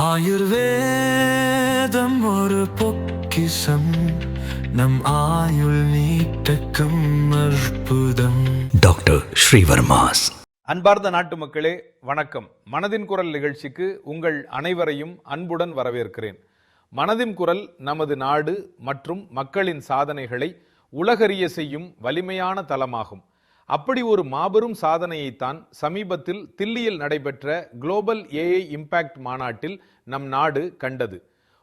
ஆயுர்வேதம் ஒரு பொக்கிஷம், நம் ஆயுள் நீட்டக்கும் அற்புதம். டாக்டர் ஸ்ரீவர்மாஸ். அன்பார்ந்த நாட்டு மக்களே, வணக்கம். மனதின் குரல் நிகழ்ச்சிக்கு உங்கள் அனைவரையும் அன்புடன் வரவேற்கிறேன். மனதின் குரல் நமது நாடு மற்றும் மக்களின் சாதனைகளை உலகறிய செய்யும் வலிமையான தளமாகும். அப்படி ஒரு மாபெரும் சாதனையைத்தான் சமீபத்தில் தில்லியில் நடைபெற்ற குளோபல் ஏஐ இம்பாக்ட் மாநாட்டில் நம் நாடு கண்டது.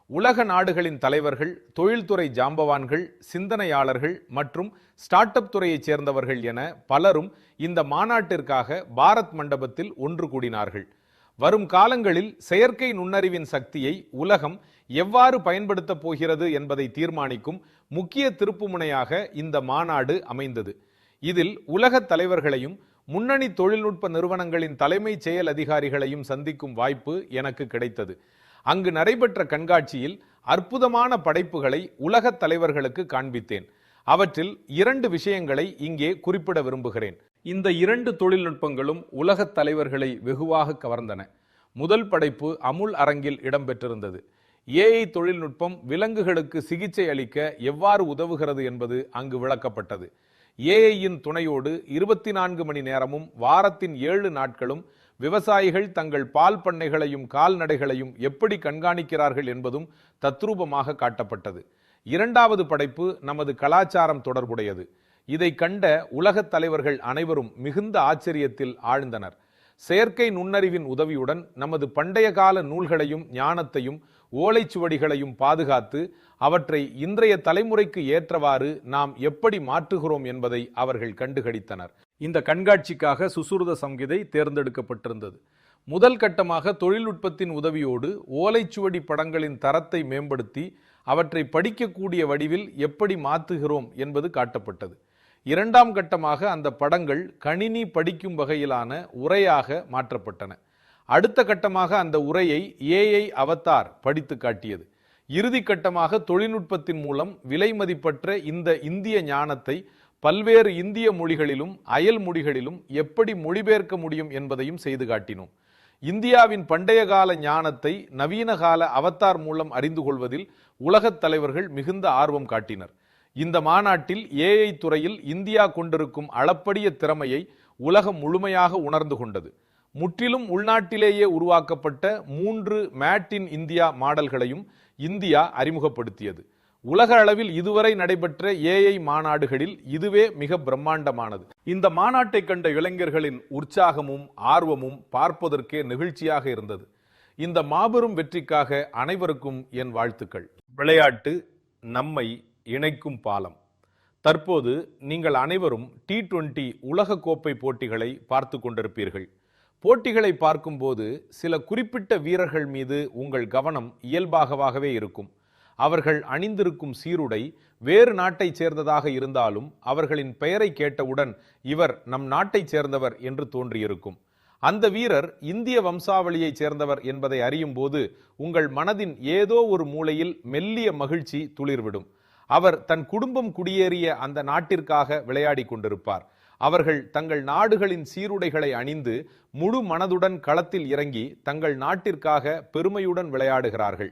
உலக நாடுகளின் தலைவர்கள், தொழில்துறை ஜாம்பவான்கள், சிந்தனையாளர்கள் மற்றும் ஸ்டார்ட் அப் துறையைச் சேர்ந்தவர்கள் என பலரும் இந்த மாநாட்டிற்காக பாரத் மண்டபத்தில் ஒன்று கூடினார்கள். வரும் காலங்களில் செயற்கை நுண்ணறிவின் சக்தியை உலகம் எவ்வாறு பயன்படுத்தப் போகிறது என்பதை தீர்மானிக்கும் முக்கிய திருப்புமுனையாக இந்த மாநாடு அமைந்தது. இதில் உலக தலைவர்களையும் முன்னணி தொழில்நுட்ப நிறுவனங்களின் தலைமை செயல் அதிகாரிகளையும் சந்திக்கும் வாய்ப்பு எனக்கு கிடைத்தது. அங்கு நடைபெற்ற கண்காட்சியில் அற்புதமான படைப்புகளை உலக தலைவர்களுக்கு காண்பித்தேன். அவற்றில் 2 விஷயங்களை இங்கே குறிப்பிட விரும்புகிறேன். இந்த 2 தொழில்நுட்பங்களும் உலக தலைவர்களை வெகுவாக கவர்ந்தன. முதல் படைப்பு அமுல் அரங்கில் இடம்பெற்றிருந்தது. ஏஐ தொழில்நுட்பம் விலங்குகளுக்கு சிகிச்சை அளிக்க எவ்வாறு உதவுகிறது என்பது அங்கு விளக்கப்பட்டது. ஏஐயின் துணையோடு 24 மணி நேரமும் வாரத்தின் 7 நாட்களும் விவசாயிகள் தங்கள் பால் பண்ணைகளையும் கால்நடைகளையும் எப்படி கண்காணிக்கிறார்கள் என்பதும் தத்ரூபமாக காட்டப்பட்டது. 2வது படைப்பு நமது கலாச்சாரம் தொடர்புடையது. இதை கண்ட உலகத் தலைவர்கள் அனைவரும் மிகுந்த ஆச்சரியத்தில் ஆழ்ந்தனர். செயற்கை நுண்ணறிவின் உதவியுடன் நமது பண்டைய கால நூல்களையும் ஞானத்தையும் ஓலைச்சுவடிகளையும் பாதுகாத்து அவற்றை இன்றைய தலைமுறைக்கு ஏற்றவாறு நாம் எப்படி மாற்றுகிறோம் என்பதை அவர்கள் கண்டுகளித்தனர். இந்த கண்காட்சிக்காக சுசுருத சம்ஹிதை தேர்ந்தெடுக்கப்பட்டிருந்தது. முதல் கட்டமாக தொழில்நுட்பத்தின் உதவியோடு ஓலைச்சுவடி படங்களின் தரத்தை மேம்படுத்தி அவற்றை படிக்கக்கூடிய வடிவில் எப்படி மாற்றுகிறோம் என்பது காட்டப்பட்டது. 2ஆம் கட்டமாக அந்த படங்கள் கணினி படிக்கும் வகையிலான உரையாக மாற்றப்பட்டன. அடுத்த கட்டமாக அந்த உரையை ஏஐ அவதார் படித்து காட்டியது. இறுதி கட்டமாக தொழில்நுட்பத்தின் மூலம் விலை மதிப்பற்ற இந்த இந்திய ஞானத்தை பல்வேறு இந்திய மொழிகளிலும் அயல் மொழிகளிலும் எப்படி மொழிபெயர்க்க முடியும் என்பதையும் செய்து காட்டினோம். இந்தியாவின் பண்டைய கால ஞானத்தை நவீன கால அவதார் மூலம் அறிந்து கொள்வதில் உலகத் தலைவர்கள் மிகுந்த ஆர்வம் காட்டினர். இந்த மாநாட்டில் ஏஐ துறையில் இந்தியா கொண்டிருக்கும் அளப்பரிய திறமையை உலகம் முழுமையாக உணர்ந்து கொண்டது. முற்றிலும் உள்நாட்டிலேயே உருவாக்கப்பட்ட 3 மேட் இன் இந்தியா மாடல்களையும் இந்தியா அறிமுகப்படுத்தியது. உலக அளவில் இதுவரை நடைபெற்ற ஏஐ மாநாடுகளில் இதுவே மிக பிரம்மாண்டமானது. இந்த மாநாட்டை கண்ட இளைஞர்களின் உற்சாகமும் ஆர்வமும் பார்ப்பதற்கே நெகிழ்ச்சியாக இருந்தது. இந்த மாபெரும் வெற்றிக்காக அனைவருக்கும் என் வாழ்த்துக்கள். விளையாட்டு நம்மை இணைக்கும் பாலம். தற்போது நீங்கள் அனைவரும் T20 உலக கோப்பை போட்டிகளை பார்த்து கொண்டிருப்பீர்கள். போட்டிகளை பார்க்கும்போது சில குறிப்பிட்ட வீரர்கள் மீது உங்கள் கவனம் இயல்பாகவே இருக்கும். அவர்கள் அணிந்திருக்கும் சீருடை வேறு நாட்டைச் சேர்ந்ததாக இருந்தாலும் அவர்களின் பெயரை கேட்டவுடன் இவர் நம் நாட்டைச் சேர்ந்தவர் என்று தோன்றியிருக்கும். அந்த வீரர் இந்திய வம்சாவளியைச் சேர்ந்தவர் என்பதை அறியும் போது உங்கள் மனதின் ஏதோ ஒரு மூலையில் மெல்லிய மகிழ்ச்சி துளிர்விடும். அவர் தன் குடும்பம் குடியேறிய அந்த நாட்டிற்காக விளையாடி கொண்டிருப்பார். அவர்கள் தங்கள் நாடுகளின் சீருடைகளை அணிந்து முழு மனதுடன் களத்தில் இறங்கி தங்கள் நாட்டிற்காக பெருமையுடன் விளையாடுகிறார்கள்.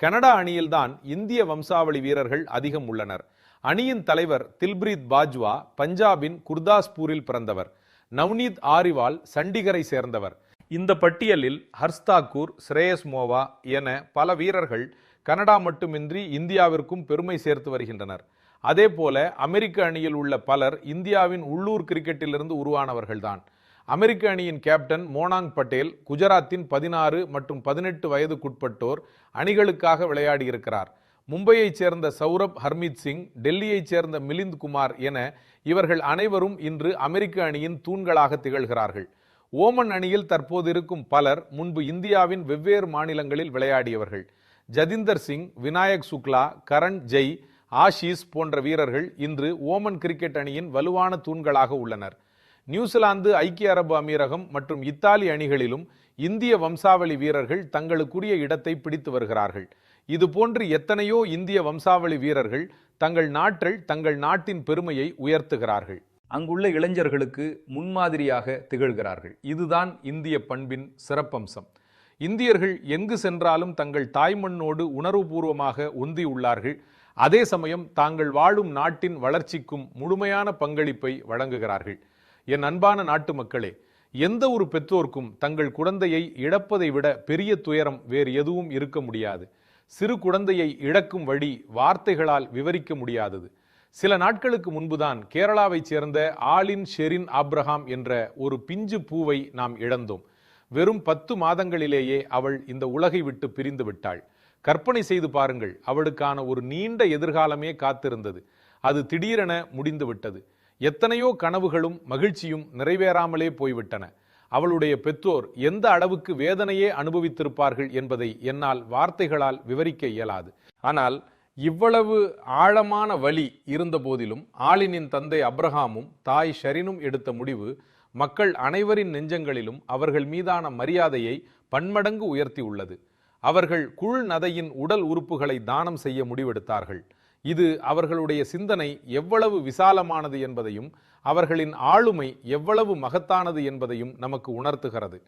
கனடா அணியில்தான் இந்திய வம்சாவளி வீரர்கள் அதிகம் உள்ளனர். அணியின் தலைவர் தில்பிரீத் பாஜ்வா பஞ்சாபின் குர்தாஸ்பூரில் பிறந்தவர். நவ்னீத் ஆரிவால் சண்டிகரை சேர்ந்தவர். இந்த பட்டியலில் ஹர்ஷ் தாக்கூர், ஸ்ரேயஸ் மோவா என பல வீரர்கள் கனடா மட்டுமின்றி இந்தியாவிற்கும் பெருமை சேர்த்து வருகின்றனர். அதே போல அமெரிக்க அணியில் உள்ள பலர் இந்தியாவின் உள்ளூர் கிரிக்கெட்டிலிருந்து உருவானவர்கள்தான். அமெரிக்க அணியின் கேப்டன் மோனாங் பட்டேல் குஜராத்தின் 16 மற்றும் 18 வயதுக்குட்பட்டோர் அணிகளுக்காக விளையாடியிருக்கிறார். மும்பையைச் சேர்ந்த சௌரப் ஹர்மீத் சிங், டெல்லியைச் சேர்ந்த மிலிந்த் குமார் என இவர்கள் அனைவரும் இன்று அமெரிக்க அணியின் தூண்களாக திகழ்கிறார்கள். ஓமன் அணியில் தற்போது இருக்கும் பலர் முன்பு இந்தியாவின் வெவ்வேறு மாநிலங்களில் விளையாடியவர்கள். ஜதிந்தர் சிங், விநாயக் சுக்லா, கரண் ஜெய், ஆஷீஸ் போன்ற வீரர்கள் இன்று ஓமன் கிரிக்கெட் அணியின் வலுவான தூண்களாக உள்ளனர். நியூசிலாந்து, ஐக்கிய அரபு அமீரகம் மற்றும் இத்தாலி அணிகளிலும் இந்திய வம்சாவளி வீரர்கள் தங்களுக்குரிய இடத்தை பிடித்து வருகிறார்கள். இதுபோன்று எத்தனையோ இந்திய வம்சாவளி வீரர்கள் தங்கள் நாட்டின் பெருமையை உயர்த்துகிறார்கள். அங்குள்ள இளைஞர்களுக்கு முன்மாதிரியாக திகழ்கிறார்கள். இதுதான் இந்திய பண்பின் சிறப்பம்சம். இந்தியர்கள் எங்கு சென்றாலும் தங்கள் தாய்மண்ணோடு உணர்வுபூர்வமாக ஒந்தியுள்ளார்கள். அதே சமயம் தாங்கள் வாழும் நாட்டின் வளர்ச்சிக்கும் முழுமையான பங்களிப்பை வழங்குகிறார்கள். என் அன்பான நாட்டு மக்களே, எந்த ஒரு பெற்றோருக்கும் தங்கள் குழந்தையை இழப்பதை விட பெரிய துயரம் வேறு எதுவும் இருக்க முடியாது. சிறு குழந்தையை இழக்கும் வழி வார்த்தைகளால் விவரிக்க முடியாதது. சில நாட்களுக்கு முன்புதான் கேரளாவைச் சேர்ந்த ஆலின் ஷெரின் ஆப்ரஹாம் என்ற ஒரு பிஞ்சு பூவை நாம் இழந்தோம். வெறும் 10 மாதங்களிலேயே அவள் இந்த உலகை விட்டு பிரிந்து விட்டாள். கற்பனை செய்து பாருங்கள், அவளுக்கான ஒரு நீண்ட எதிர்காலமே காத்திருந்தது. அது திடீரென முடிந்து விட்டது. எத்தனையோ கனவுகளும் மகிழ்ச்சியும் நிறைவேறாமலே போய்விட்டன. அவளுடைய பெற்றோர் எந்த அளவுக்கு வேதனையே அனுபவித்திருப்பார்கள் என்பதை என்னால் வார்த்தைகளால் விவரிக்க இயலாது. ஆனால் இவ்வளவு ஆழமான வலி இருந்த போதிலும் ஆலினின் தந்தை அப்ரஹாமும் தாய் ஷெரினும் எடுத்த முடிவு மக்கள் அனைவரின் நெஞ்சங்களிலும் அவர்கள் மீதான மரியாதையை பன்மடங்கு உயர்த்தி உள்ளது. அவர்கள் குள் நதையின் உடல் உறுப்புகளை தானம் செய்ய முடிவெடுத்தார்கள். இது அவர்களுடைய சிந்தனை எவ்வளவு விசாலமானது என்பதையும் அவர்களின் ஆளுமை எவ்வளவு மகத்தானது என்பதையும் நமக்கு உணர்த்துகிறது.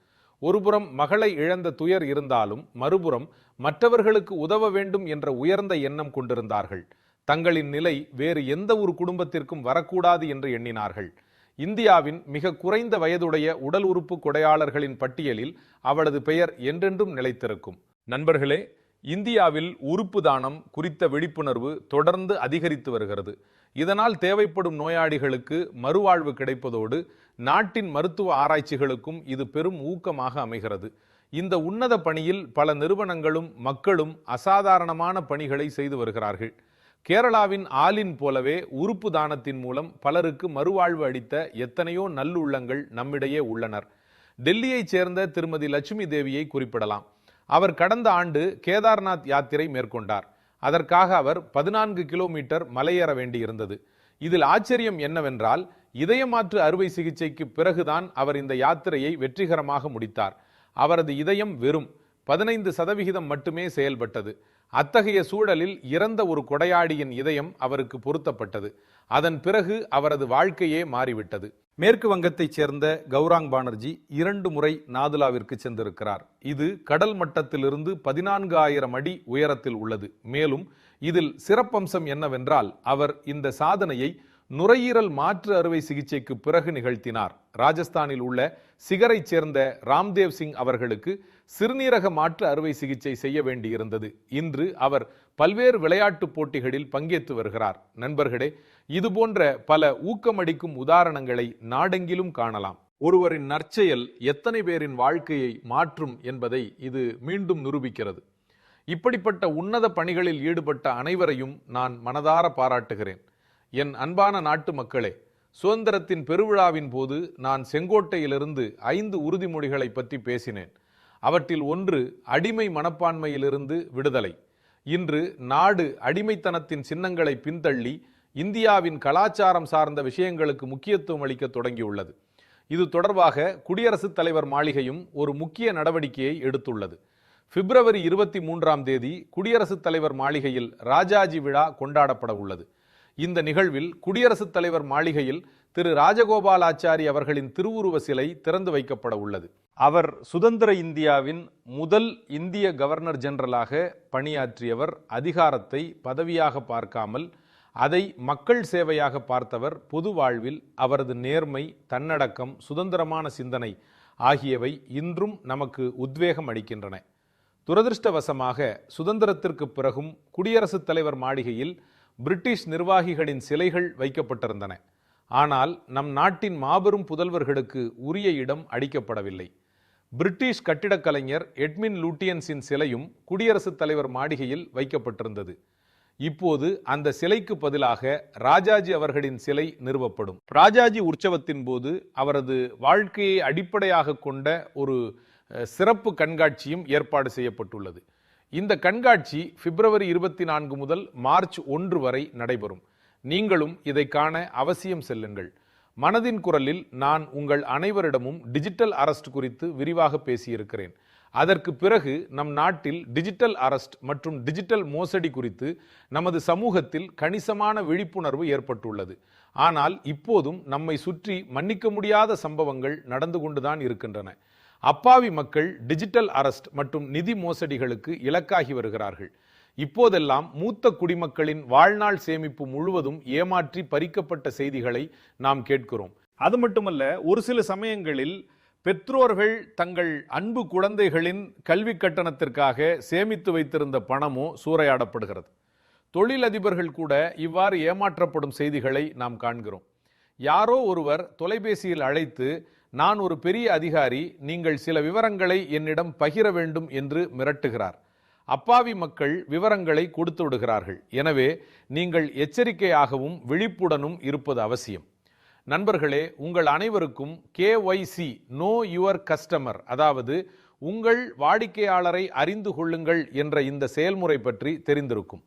ஒருபுறம் மகளை இழந்த துயர் இருந்தாலும் மறுபுறம் மற்றவர்களுக்கு உதவ வேண்டும் என்ற உயர்ந்த எண்ணம் கொண்டிருந்தார்கள். தங்களின் நிலை வேறு எந்த ஒரு குடும்பத்திற்கும் வரக்கூடாது என்று எண்ணினார்கள். இந்தியாவின் மிக குறைந்த வயதுடைய உடல் உறுப்பு கொடையாளர்களின் பட்டியலில் அவளது பெயர் என்றென்றும் நிலைத்திருக்கும். நண்பர்களே, இந்தியாவில் உறுப்பு தானம் குறித்த விழிப்புணர்வு தொடர்ந்து அதிகரித்து வருகிறது. இதனால் தேவைப்படும் நோயாளிகளுக்கு மறுவாழ்வு கிடைப்பதோடு நாட்டின் மருத்துவ ஆராய்ச்சிகளுக்கும் இது பெரும் ஊக்கமாக அமைகிறது. இந்த உன்னத பணியில் பல நிறுவனங்களும் மக்களும் அசாதாரணமான பணிகளை செய்து வருகிறார்கள். கேரளாவின் ஆலின் போலவே உறுப்பு தானத்தின் மூலம் பலருக்கு மறுவாழ்வு அளித்த எத்தனையோ நல்லுள்ளங்கள் நம்மிடையே உள்ளனர். டெல்லியைச் சேர்ந்த திருமதி லட்சுமி தேவியை குறிப்பிடலாம். அவர் கடந்த ஆண்டு கேதார்நாத் யாத்திரை மேற்கொண்டார். அதற்காக அவர் 14 கிலோமீட்டர் மலையேற வேண்டியிருந்தது. இதில் ஆச்சரியம் என்னவென்றால், இதயமாற்று அறுவை சிகிச்சைக்கு பிறகுதான் அவர் இந்த யாத்திரையை வெற்றிகரமாக முடித்தார். அவரது இதயம் வெறும் 15% மட்டுமே செயல்பட்டது. அத்தகைய சூழலில் இறந்த ஒரு கொடையாடியின் இதயம் அவருக்கு பொருத்தப்பட்டது. அதன் பிறகு அவரது வாழ்க்கையே மாறிவிட்டது. மேற்கு வங்கத்தைச் சேர்ந்த கௌராங் பானர்ஜி 2 முறை நாதுலாவிற்கு சென்றிருக்கிறார். இது கடல் மட்டத்திலிருந்து 14,000 அடி உயரத்தில் உள்ளது. மேலும் இதில் சிறப்பம்சம் என்னவென்றால், அவர் இந்த சாதனையை நுரையீரல் மாற்று அறுவை சிகிச்சைக்கு பிறகு நிகழ்த்தினார். ராஜஸ்தானில் உள்ள சிகரைச் சேர்ந்த ராம்தேவ் சிங் அவர்களுக்கு சிறுநீரக மாற்று அறுவை சிகிச்சை செய்ய வேண்டியிருந்தது. இன்று அவர் பல்வேறு விளையாட்டு போட்டிகளில் பங்கேற்று வருகிறார். நண்பர்களே, இதுபோன்ற பல ஊக்கமளிக்கும் உதாரணங்களை நாடெங்கிலும் காணலாம். ஒருவரின் நற்செயல் எத்தனை பேரின் வாழ்க்கையை மாற்றும் என்பதை இது மீண்டும் நிரூபிக்கிறது. இப்படிப்பட்ட உன்னத பணிகளில் ஈடுபட்ட அனைவரையும் நான் மனதார பாராட்டுகிறேன். என் அன்பான நாட்டு மக்களே, சுதந்திரத்தின் பெருவிழாவின் போது நான் செங்கோட்டையிலிருந்து 5 உறுதிமொழிகளை பற்றி பேசினேன். அவற்றில் ஒன்று அடிமை மனப்பான்மையிலிருந்து விடுதலை. இன்று நாடு அடிமைத்தனத்தின் சின்னங்களை பின்தள்ளி இந்தியாவின் கலாச்சாரம் சார்ந்த விஷயங்களுக்கு முக்கியத்துவம் அளிக்க தொடங்கியுள்ளது. இது தொடர்பாக குடியரசுத் தலைவர் மாளிகையும் ஒரு முக்கிய நடவடிக்கையை எடுத்துள்ளது. பிப்ரவரி 23ஆம் தேதி குடியரசுத் தலைவர் மாளிகையில் ராஜாஜி விழா கொண்டாடப்பட உள்ளது. இந்த நிகழ்வில் குடியரசுத் தலைவர் மாளிகையில் திரு ராஜகோபாலாச்சாரி அவர்களின் திருவுருவ சிலை திறந்து வைக்கப்பட உள்ளது. அவர் சுதந்திர இந்தியாவின் முதல் இந்திய கவர்னர் ஜெனரலாக பணியாற்றியவர். அதிகாரத்தை பதவியாக பார்க்காமல் அதை மக்கள் சேவையாக பார்த்தவர். பொது வாழ்வில் அவரது நேர்மை, தன்னடக்கம், சுதந்திரமான சிந்தனை ஆகியவை இன்றும் நமக்கு உத்வேகம் அளிக்கின்றன. துரதிருஷ்டவசமாக சுதந்திரத்திற்கு பிறகும் குடியரசுத் தலைவர் மாளிகையில் பிரிட்டிஷ் நிர்வாகிகளின் சிலைகள் வைக்கப்பட்டிருந்தன. ஆனால் நம் நாட்டின் மாபெரும் புதல்வர்களுக்கு உரிய இடம் அளிக்கப்படவில்லை. பிரிட்டிஷ் கட்டிடக் கலைஞர் எட்மின் லூட்டியன்ஸின் சிலையும் குடியரசுத் தலைவர் மாளிகையில் வைக்கப்பட்டிருந்தது. இப்போது அந்த சிலைக்கு பதிலாக ராஜாஜி அவர்களின் சிலை நிறுவப்படும். ராஜாஜி உற்சவத்தின் போது அவரது வாழ்க்கையை அடிப்படையாக கொண்ட ஒரு சிறப்பு கண்காட்சியும் ஏற்பாடு செய்யப்பட்டுள்ளது. இந்த கண்காட்சி பிப்ரவரி 24 முதல் மார்ச் 1 வரை நடைபெறும். நீங்களும் இதை காண அவசியம் செல்லுங்கள். மனதின் குரலில் நான் உங்கள் அனைவரிடமும் டிஜிட்டல் அரெஸ்ட் குறித்து விரிவாக பேசியிருக்கிறேன். அதற்கு பிறகு நம் நாட்டில் டிஜிட்டல் அரெஸ்ட் மற்றும் டிஜிட்டல் மோசடி குறித்து நமது சமூகத்தில் கணிசமான விழிப்புணர்வு ஏற்பட்டுள்ளது. ஆனால் இப்போதும் நம்மை சுற்றி மன்னிக்க முடியாத சம்பவங்கள் நடந்து கொண்டுதான் இருக்கின்றன. அப்பாவி மக்கள் டிஜிட்டல் அரெஸ்ட் மற்றும் நிதி மோசடிகளுக்கு இலக்காகி வருகிறார்கள். இப்போதெல்லாம் மூத்த குடிமக்களின் வாழ்நாள் சேமிப்பு முழுவதும் ஏமாற்றி பறிக்கப்பட்ட செய்திகளை நாம் கேட்கிறோம். அது மட்டுமல்ல, ஒரு சில சமயங்களில் பெற்றோர்கள் தங்கள் அன்பு குழந்தைகளின் கல்வி கட்டணத்திற்காக சேமித்து வைத்திருந்த பணமோ சூறையாடப்படுகிறது. தொழிலதிபர்கள் கூட இவ்வாறு ஏமாற்றப்படும் செய்திகளை நாம் காண்கிறோம். யாரோ ஒருவர் தொலைபேசியில் அழைத்து, நான் ஒரு பெரிய அதிகாரி, நீங்கள் சில விவரங்களை என்னிடம் பகிர வேண்டும் என்று மிரட்டுகிறார். அப்பாவி மக்கள் விவரங்களை கொடுத்து விடுகிறார்கள். எனவே நீங்கள் எச்சரிக்கையாகவும் விழிப்புடனும் இருப்பது அவசியம். நண்பர்களே, உங்கள் அனைவருக்கும் KYC நோ யுவர் கஸ்டமர், அதாவது உங்கள் வாடிக்கையாளரை அறிந்து கொள்ளுங்கள் என்ற இந்த செயல்முறை பற்றி தெரிந்திருக்கும்.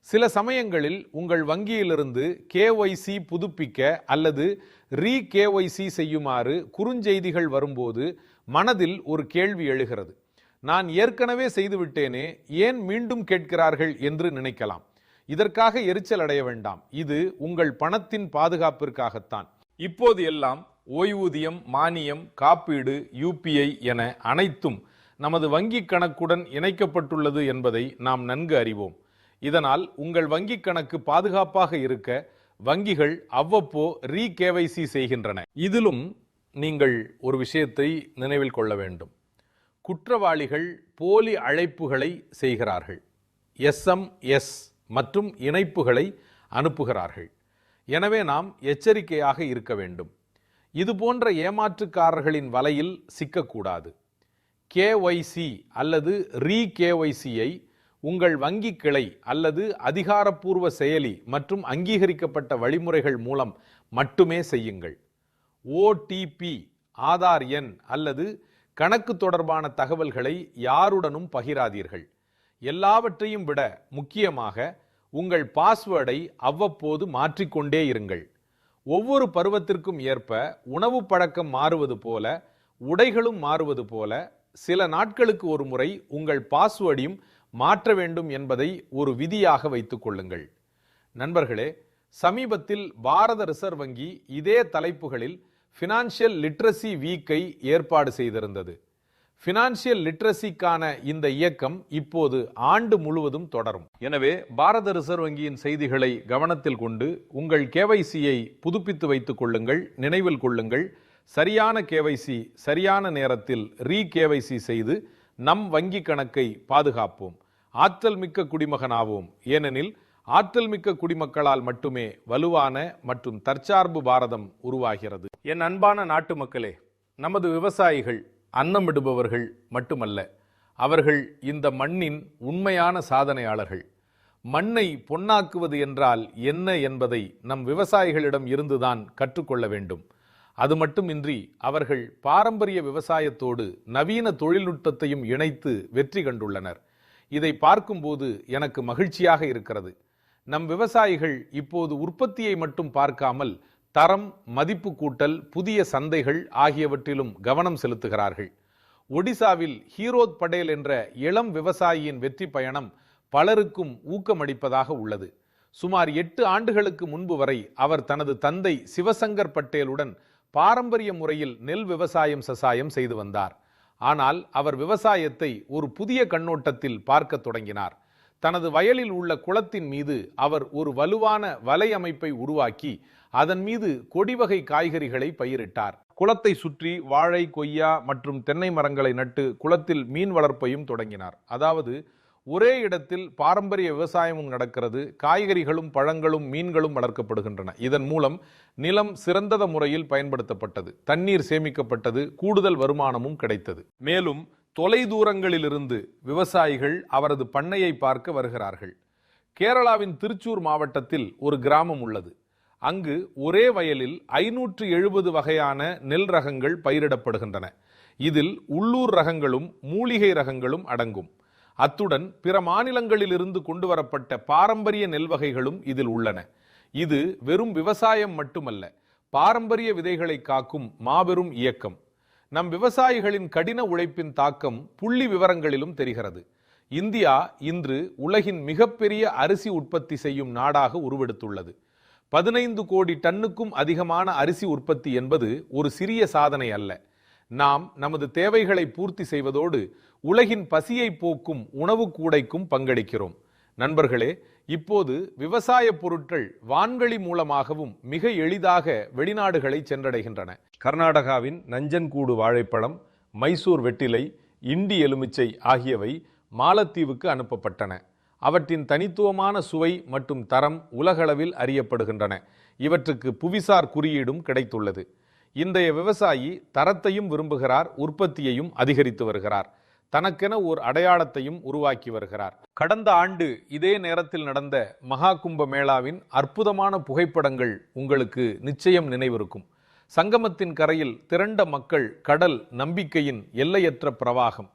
சில சமயங்களில் உங்கள் வங்கியிலிருந்து KYC புதுப்பிக்க அல்லது KYC செய்யுமாறு குறுஞ்செய்திகள் வரும்போது மனதில் ஒரு கேள்வி எழுகிறது. நான் ஏற்கனவே செய்துவிட்டேனே, ஏன் மீண்டும் கேட்கிறார்கள் என்று நினைக்கலாம். இதற்காக எரிச்சல் அடைய வேண்டாம். இது உங்கள் பணத்தின் பாதுகாப்பிற்காகத்தான். இப்போது எல்லாம் ஓய்வூதியம், மானியம், காப்பீடு, UPI என அனைத்தும் நமது வங்கி கணக்குடன் இணைக்கப்பட்டுள்ளது என்பதை நாம் நன்கு அறிவோம். இதனால் உங்கள் வங்கி கணக்கு பாதுகாப்பாக இருக்க வங்கிகள் அவ்வப்போ KYC செய்கின்றன. இதிலும் நீங்கள் ஒரு விஷயத்தை நினைவில் கொள்ள வேண்டும். குற்றவாளிகள் போலி அழைப்புகளை செய்கிறார்கள், SMS மற்றும் இணைப்புகளை அனுப்புகிறார்கள். எனவே நாம் எச்சரிக்கையாக இருக்க வேண்டும். இது போன்ற ஏமாற்றுக்காரர்களின் வலையில் சிக்கக்கூடாது. KYC அல்லது KYC-ஐ உங்கள் வங்கி கிளை அல்லது அதிகாரப்பூர்வ செயலி மற்றும் அங்கீகரிக்கப்பட்ட வழிமுறைகள் மூலம் மட்டுமே செய்யுங்கள். OTP, ஆதார் எண் அல்லது கணக்கு தொடர்பான தகவல்களை யாருடனும் பகிராதீர்கள். எல்லாவற்றையும் விட முக்கியமாக உங்கள் பாஸ்வேர்டை அவ்வப்போது மாற்றிக்கொண்டே இருங்கள். ஒவ்வொரு பருவத்திற்கும் ஏற்ப உணவு பழக்கம் மாறுவது போல, உடைகளும் மாறுவது போல, சில நாட்களுக்கு ஒரு முறை உங்கள் பாஸ்வேர்டையும் மாற்ற வேண்டும் என்பதை ஒரு விதியாக வைத்துக் கொள்ளுங்கள். நண்பர்களே, சமீபத்தில் பாரத ரிசர்வ் வங்கி இதே தலைப்புகளில் ஃபினான்ஷியல் லிட்ரசி வீக்கை ஏற்பாடு செய்திருந்தது. ஃபினான்ஷியல் லிட்ரசிக்கான இந்த இயக்கம் இப்போது ஆண்டு முழுவதும் தொடரும். எனவே பாரத ரிசர்வ் வங்கியின் செய்திகளை கவனத்தில் கொண்டு உங்கள் KYC-ஐ புதுப்பித்து வைத்துக் கொள்ளுங்கள். நினைவில் கொள்ளுங்கள், சரியான KYC சரியான நேரத்தில் KYC செய்து நம் வங்கி கணக்கை பாதுகாப்போம். ஆற்றல் மிக்க குடிமகனாவோம். ஏனெனில் ஆற்றல் மிக்க குடிமக்களால் மட்டுமே வலுவான மற்றும் தற்சார்பு பாரதம் உருவாகிறது. என் அன்பான நாட்டு மக்களே, நமது விவசாயிகள் அன்னமிடுபவர்கள் மட்டுமல்ல, அவர்கள் இந்த மண்ணின் உண்மையான சாதனையாளர்கள். மண்ணை பொன்னாக்குவது என்றால் என்ன என்பதை நம் விவசாயிகளிடம் இருந்துதான் கற்றுக்கொள்ள வேண்டும். அது மட்டுமின்றி அவர்கள் பாரம்பரிய விவசாயத்தோடு நவீன தொழில்நுட்பத்தையும் இணைத்து வெற்றி கண்டுள்ளனர். இதை பார்க்கும்போது எனக்கு மகிழ்ச்சியாக இருக்கிறது. நம் விவசாயிகள் இப்போது உற்பத்தியை மட்டும் பார்க்காமல் தரம், மதிப்பு கூட்டல், புதிய சந்தைகள் ஆகியவற்றிலும் கவனம் செலுத்துகிறார்கள். ஒடிசாவில் ஹீரோத் படேல் என்ற இளம் விவசாயியின் வெற்றி பயணம் பலருக்கும் ஊக்கமளிப்பதாக உள்ளது. சுமார் 8 ஆண்டுகளுக்கு முன்பு வரை அவர் தனது தந்தை சிவசங்கர் பட்டேலுடன் பாரம்பரிய முறையில் நெல் விவசாயம் செய்து வந்தார். ஆனால் அவர் விவசாயத்தை ஒரு புதிய கண்ணோட்டத்தில் பார்க்க தொடங்கினார். தனது வயலில் உள்ள குளத்தின் மீது அவர் ஒரு வலுவான வலை அமைப்பை உருவாக்கி அதன் மீது கொடிவகை காய்கறிகளை பயிரிட்டார். குளத்தை சுற்றி வாழை, கொய்யா மற்றும் தென்னை மரங்களை நட்டு குளத்தில் மீன் வளர்ப்பையும் தொடங்கினார். அதாவது ஒரே இடத்தில் பாரம்பரிய விவசாயமும் நடக்கிறது, காய்கறிகளும் பழங்களும் மீன்களும் வளர்க்கப்படுகின்றன. இதன் மூலம் நிலம் சிறந்த முறையில் பயன்படுத்தப்பட்டது, தண்ணீர் சேமிக்கப்பட்டது, கூடுதல் வருமானமும் கிடைத்தது. மேலும் தொலை தூரங்களிலிருந்து விவசாயிகள் அவரது பண்ணையை பார்க்க வருகிறார்கள். கேரளாவின் திருச்சூர் மாவட்டத்தில் ஒரு கிராமம் உள்ளது. அங்கு ஒரே வயலில் 570 வகையான நெல் ரகங்கள் பயிரிடப்படுகின்றன. இதில் உள்ளூர் ரகங்களும் மூலிகை ரகங்களும் அடங்கும். அத்துடன் பிற மாநிலங்களிலிருந்து கொண்டு வரப்பட்ட பாரம்பரிய நெல் வகைகளும் இதில் உள்ளன. இது வெறும் விவசாயம் மட்டுமல்ல, பாரம்பரிய விதைகளை காக்கும் மாபெரும் இயக்கம். நம் விவசாயிகளின் கடின உழைப்பின் தாக்கம் புள்ளி விவரங்களிலும் தெரிகிறது. இந்தியா இன்று உலகின் மிகப்பெரிய அரிசி உற்பத்தி செய்யும் நாடாக உருவெடுத்துள்ளது. 15 கோடி டன்னுக்கும் அதிகமான அரிசி உற்பத்தி என்பது ஒரு சிறிய சாதனை அல்ல. நாம் நமது தேவைகளை பூர்த்தி செய்வதோடு உலகின் பசியை போக்கும் உணவு கூடைக்கும் பங்களிக்கிறோம். நண்பர்களே, இப்போது விவசாய பொருட்கள் வான்வழி மூலமாகவும் மிக எளிதாக வெளிநாடுகளை சென்றடைகின்றன. கர்நாடகாவின் நஞ்சன்கூடு வாழைப்பழம், மைசூர் வெற்றிலை, இண்டி எலுமிச்சை ஆகியவை மாலத்தீவுக்கு அனுப்பப்பட்டன. அவற்றின் தனித்துவமான சுவை மற்றும் தரம் உலகளவில் அறியப்படுகின்றன. இவற்றுக்கு புவிசார் குறியீடும் கிடைத்துள்ளது. இன்றைய விவசாயி தரத்தையும் விரும்புகிறார், உற்பத்தியையும் அதிகரித்து வருகிறார். தனக்கென ஓர் அடையாளத்தையும் உருவாக்கி வருகிறார். கடந்த ஆண்டு இதே நேரத்தில் நடந்த மகா கும்ப மேளாவின் அற்புதமான புகைப்படங்கள் உங்களுக்கு நிச்சயம் நினைவிருக்கும். சங்கமத்தின் கரையில் திரண்ட மக்கள், கடல், நம்பிக்கையின் எல்லையற்ற பிரவாகம்.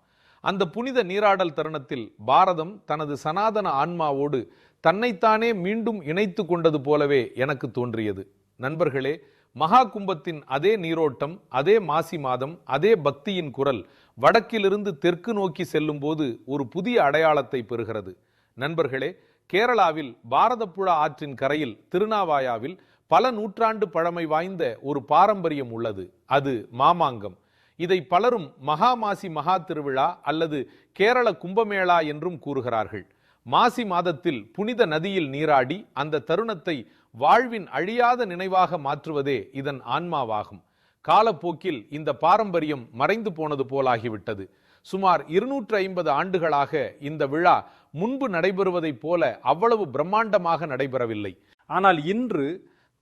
அந்த புனித நீராடல் தருணத்தில் பாரதம் தனது சனாதன ஆன்மாவோடு தன்னைத்தானே மீண்டும் இணைத்து கொண்டது போலவே எனக்கு தோன்றியது. நண்பர்களே, மகா கும்பத்தின் அதே நீரோட்டம், அதே மாசி மாதம், அதே பக்தியின் குரல் வடக்கிலிருந்து தெற்கு நோக்கி செல்லும் போது ஒரு புதிய அடையாளத்தை பெறுகிறது. நண்பர்களே, கேரளாவில் பாரதப்புழா ஆற்றின் கரையில் திருநாவாயாவில் பல நூற்றாண்டு பழமை வாய்ந்த ஒரு பாரம்பரியம் உள்ளது. அது மாமாங்கம். இதை பலரும் மகாமாசி மகா திருவிழா அல்லது கேரள கும்பமேளா என்றும் கூறுகிறார்கள். மாசி மாதத்தில் புனித நதியில் நீராடி அந்த தருணத்தை வாழ்வின் அழியாத நினைவாக மாற்றுவதே இதன் ஆன்மாவாகும். காலப்போக்கில் இந்த பாரம்பரியம் மறைந்து போனது போலாகிவிட்டது. சுமார் 250 ஆண்டுகளாக இந்த விழா முன்பு நடைபெறுவதைப் போல அவ்வளவு பிரம்மாண்டமாக நடைபெறவில்லை. ஆனால் இன்று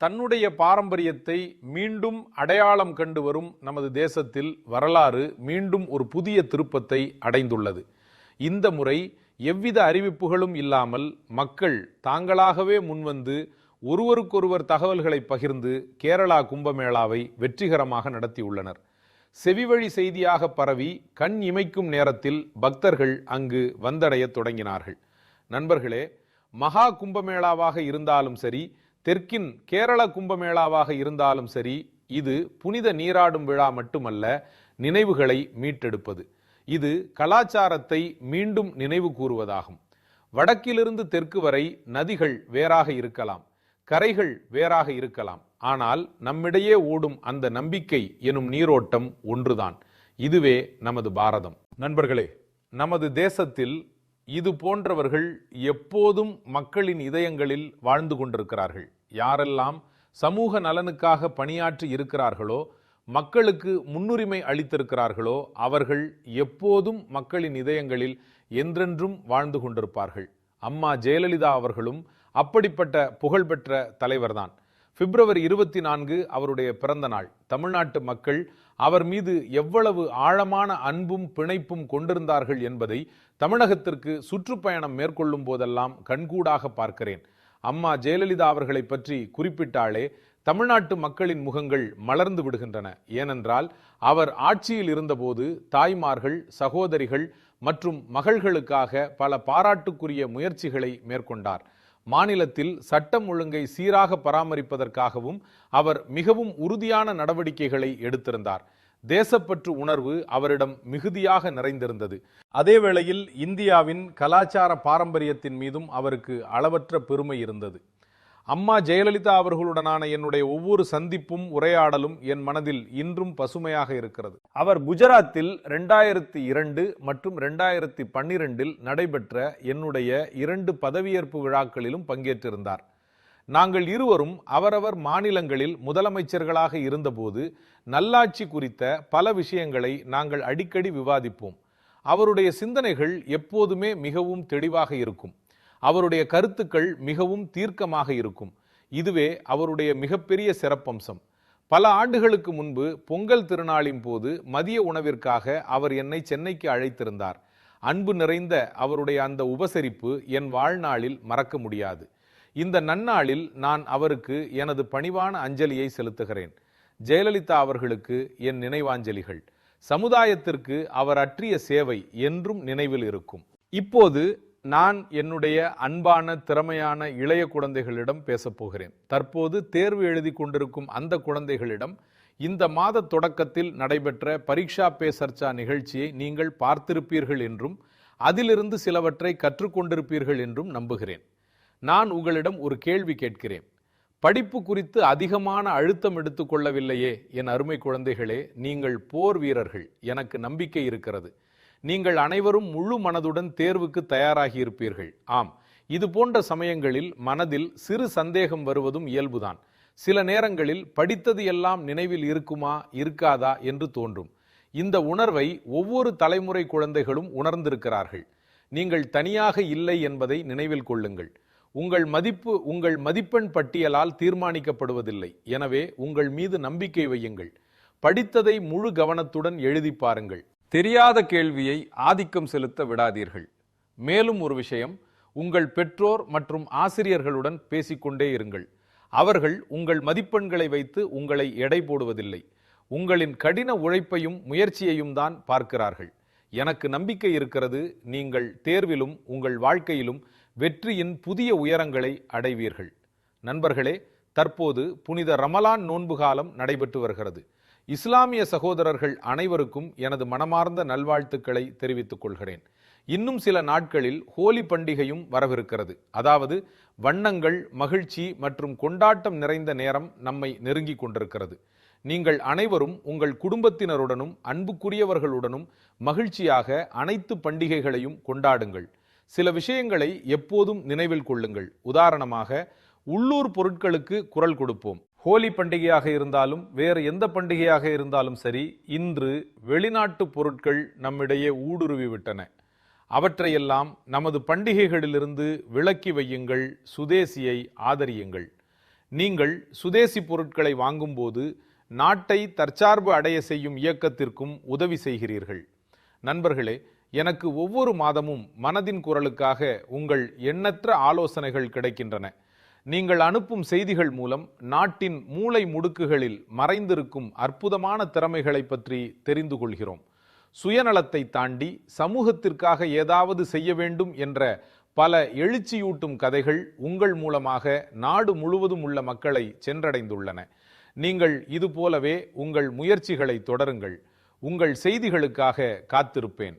தன்னுடைய பாரம்பரியத்தை மீண்டும் அடையாளம் கண்டு வரும் நமது தேசத்தில் வரலாறு மீண்டும் ஒரு புதிய திருப்பத்தை அடைந்துள்ளது. இந்த முறை எவ்வித அறிவிப்புகளும் இல்லாமல் மக்கள் தாங்களாகவே முன்வந்து ஒருவருக்கொருவர் தகவல்களை பகிர்ந்து கேரளா கும்பமேளாவை வெற்றிகரமாக நடத்தியுள்ளனர். செவிவழி செய்தியாக பரவி கண் இமைக்கும் நேரத்தில் பக்தர்கள் அங்கு வந்தடைய தொடங்கினார்கள். நண்பர்களே, மகா கும்பமேளாவாக இருந்தாலும் சரி, தெற்கின் கேரள கும்பமேளாவாக இருந்தாலும் சரி, இது புனித நீராடும் விழா மட்டுமல்ல, நினைவுகளை மீட்டெடுப்பது. இது கலாச்சாரத்தை மீண்டும் நினைவு கூறுவதாகும். வடக்கிலிருந்து தெற்கு வரை நதிகள் வேறாக இருக்கலாம், கரைகள் வேறாக இருக்கலாம். ஆனால் நம்மிடையே ஓடும் அந்த நம்பிக்கை எனும் நீரோட்டம் ஒன்றுதான். இதுவே நமது பாரதம். நண்பர்களே, நமது தேசத்தில் இது போன்றவர்கள் எப்போதும் மக்களின் இதயங்களில் வாழ்ந்து கொண்டிருக்கிறார்கள். யாரெல்லாம் சமூக நலனுக்காக பணியாற்றி இருக்கிறார்களோ, மக்களுக்கு முன்னுரிமை அளித்திருக்கிறார்களோ, அவர்கள் எப்போதும் மக்களின் இதயங்களில் என்றென்றும் வாழ்ந்து கொண்டிருப்பார்கள். அம்மா ஜெயலலிதா அவர்களும் அப்படிப்பட்ட புகழ்பெற்ற தலைவர்தான். பிப்ரவரி 24 அவருடைய பிறந்த நாள். தமிழ்நாட்டு மக்கள் அவர் மீது எவ்வளவு ஆழமான அன்பும் பிணைப்பும் கொண்டிருந்தார்கள் என்பதை தமிழகத்திற்கு சுற்றுப்பயணம் மேற்கொள்ளும் போதெல்லாம் கண்கூடாக பார்க்கிறேன். அம்மா ஜெயலலிதா அவர்களை பற்றி குறிப்பிட்டாலே தமிழ்நாட்டு மக்களின் முகங்கள் மலர்ந்து விடுகின்றன. ஏனென்றால் அவர் ஆட்சியில் இருந்தபோது தாய்மார்கள், சகோதரிகள் மற்றும் மகள்களுக்காக பல பாராட்டுக்குரிய முயற்சிகளை மேற்கொண்டார். மாநிலத்தில் சட்டம் ஒழுங்கை சீராக பராமரிப்பதற்காகவும் அவர் மிகவும் உறுதியான நடவடிக்கைகளை எடுத்திருந்தார். தேசப்பற்று உணர்வு அவரிடம் மிகுதியாக நிறைந்திருந்தது. அதே வேளையில் இந்தியாவின் கலாச்சார பாரம்பரியத்தின் மீதும் அவருக்கு அளவற்ற பெருமை இருந்தது. அம்மா ஜெயலலிதா அவர்களுடனான என்னுடைய ஒவ்வொரு சந்திப்பும் உரையாடலும் என் மனதில் இன்றும் பசுமையாக இருக்கிறது. அவர் குஜராத்தில் 2002 மற்றும் 2012 நடைபெற்ற என்னுடைய 2 பதவியேற்பு விழாக்களிலும் பங்கேற்றிருந்தார். நாங்கள் இருவரும் அவரவர் மாநிலங்களில் முதலமைச்சர்களாக இருந்தபோது நல்லாட்சி குறித்த பல விஷயங்களை நாங்கள் அடிக்கடி விவாதிப்போம். அவருடைய சிந்தனைகள் எப்போதுமே மிகவும் தெளிவாக இருக்கும். அவருடைய கருத்துக்கள் மிகவும் தீர்க்கமாக இருக்கும். இதுவே அவருடைய மிகப்பெரிய சிறப்பம்சம். பல ஆண்டுகளுக்கு முன்பு பொங்கல் திருநாளின் போது மதிய உணவிற்காக அவர் என்னை சென்னைக்கு அழைத்திருந்தார். அன்பு நிறைந்த அவருடைய அந்த உபசரிப்பு என் வாழ்நாளில் மறக்க முடியாது. இந்த நன்னாளில் நான் அவருக்கு எனது பணிவான அஞ்சலியை செலுத்துகிறேன். ஜெயலலிதா அவர்களுக்கு என் நினைவாஞ்சலிகள். சமுதாயத்திற்கு அவர் ஆற்றிய சேவை என்றும் நினைவில் இருக்கும். இப்போது நான் என்னுடைய அன்பான திறமையான இளைய குழந்தைகளிடம் பேசப்போகிறேன். தற்போது தேர்வு எழுதி கொண்டிருக்கும் அந்த குழந்தைகளிடம் இந்த மாத தொடக்கத்தில் நடைபெற்ற பரீட்சா பே சர்ச்சா நிகழ்ச்சியை நீங்கள் பார்த்திருப்பீர்கள் என்றும் அதிலிருந்து சிலவற்றை கற்றுக்கொண்டிருப்பீர்கள் என்றும் நம்புகிறேன். நான் உங்களிடம் ஒரு கேள்வி கேட்கிறேன். படிப்பு குறித்து அதிகமான அழுத்தம் எடுத்துக்கொள்ளவில்லையே என் அருமை குழந்தைகளே, நீங்கள் போர் வீரர்கள், எனக்கு நம்பிக்கை இருக்கிறது. நீங்கள் அனைவரும் முழு மனதுடன் தேர்வுக்கு தயாராகி இருப்பீர்கள். ஆம், இது போன்ற சமயங்களில் மனதில் சிறு சந்தேகம் வருவதும் இயல்புதான். சில நேரங்களில் படித்தது எல்லாம் நினைவில் இருக்குமா இருக்காதா என்று தோன்றும். இந்த உணர்வை ஒவ்வொரு தலைமுறை குழந்தைகளும் உணர்ந்திருக்கிறார்கள். நீங்கள் தனியாக இல்லை என்பதை நினைவில் கொள்ளுங்கள். உங்கள் மதிப்பு உங்கள் மதிப்பெண் பட்டியலால் தீர்மானிக்கப்படுவதில்லை. எனவே உங்கள் மீது நம்பிக்கை வையுங்கள். படித்ததை முழு கவனத்துடன் எழுதி பாருங்கள். தெரியாத கேள்வியை ஆதிக்கம் செலுத்த விடாதீர்கள். மேலும் ஒரு விஷயம், உங்கள் பெற்றோர் மற்றும் ஆசிரியர்களுடன் பேசிக்கொண்டே இருங்கள். அவர்கள் உங்கள் மதிப்பெண்களை வைத்து உங்களை எடை போடுவதில்லை. உங்களின் கடின உழைப்பையும் முயற்சியையும் தான் பார்க்கிறார்கள். எனக்கு நம்பிக்கை இருக்கிறது, நீங்கள் தேர்விலும் உங்கள் வாழ்க்கையிலும் வெற்றியின் புதிய உயரங்களை அடைவீர்கள். நண்பர்களே, தற்போது புனித ரமலான் நோன்பு காலம் நடைபெற்று வருகிறது. இஸ்லாமிய சகோதரர்கள் அனைவருக்கும் எனது மனமார்ந்த நல்வாழ்த்துக்களை தெரிவித்துக் கொள்கிறேன். இன்னும் சில நாட்களில் ஹோலி பண்டிகையும் வரவிருக்கிறது. அதாவது வண்ணங்கள், மகிழ்ச்சி மற்றும் கொண்டாட்டம் நிறைந்த நேரம் நம்மை நெருங்கிக் கொண்டிருக்கிறது. நீங்கள் அனைவரும் உங்கள் குடும்பத்தினருடனும் அன்புக்குரியவர்களுடனும் மகிழ்ச்சியாக அனைத்து பண்டிகைகளையும் கொண்டாடுங்கள். சில விஷயங்களை எப்போதும் நினைவில் கொள்ளுங்கள். உதாரணமாக, உள்ளூர் பொருட்களுக்கு குரல் கொடுப்போம். ஹோலி பண்டிகையாக இருந்தாலும் வேறு எந்த பண்டிகையாக இருந்தாலும் சரி, இன்று வெளிநாட்டு பொருட்கள் நம்மிடையே ஊடுருவிவிட்டன. அவற்றையெல்லாம் நமது பண்டிகைகளிலிருந்து விலக்கி வையுங்கள். சுதேசியை ஆதரியுங்கள். நீங்கள் சுதேசி பொருட்களை வாங்கும்போது நாட்டை தற்சார்பு அடைய செய்யும் இயக்கத்திற்கும் உதவி செய்கிறீர்கள். நண்பர்களே, எனக்கு ஒவ்வொரு மாதமும் மனதின் குரலுக்காக உங்கள் எண்ணற்ற ஆலோசனைகள் கிடைக்கின்றன. நீங்கள் அனுப்பும் செய்திகள் மூலம் நாட்டின் மூலை முடுக்குகளில் மறைந்திருக்கும் அற்புதமான திறமைகளை பற்றி தெரிந்து கொள்கிறோம். சுயநலத்தை தாண்டி சமூகத்திற்காக ஏதாவது செய்ய வேண்டும் என்ற பல எழுச்சியூட்டும் கதைகள் உங்கள் மூலமாக நாடு முழுவதும் உள்ள மக்களை சென்றடைந்துள்ளன. நீங்கள் இதுபோலவே உங்கள் முயற்சிகளை தொடருங்கள். உங்கள் செய்திகளுக்காக காத்திருப்பேன்.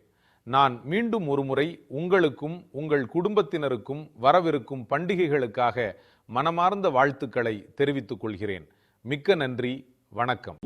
நான் மீண்டும் ஒருமுறை உங்களுக்கும் உங்கள் குடும்பத்தினருக்கும் வரவிருக்கும் பண்டிகைகளுக்காக மனமார்ந்த வாழ்த்துக்களை தெரிவித்துக் கொள்கிறேன். மிக்க நன்றி. வணக்கம்.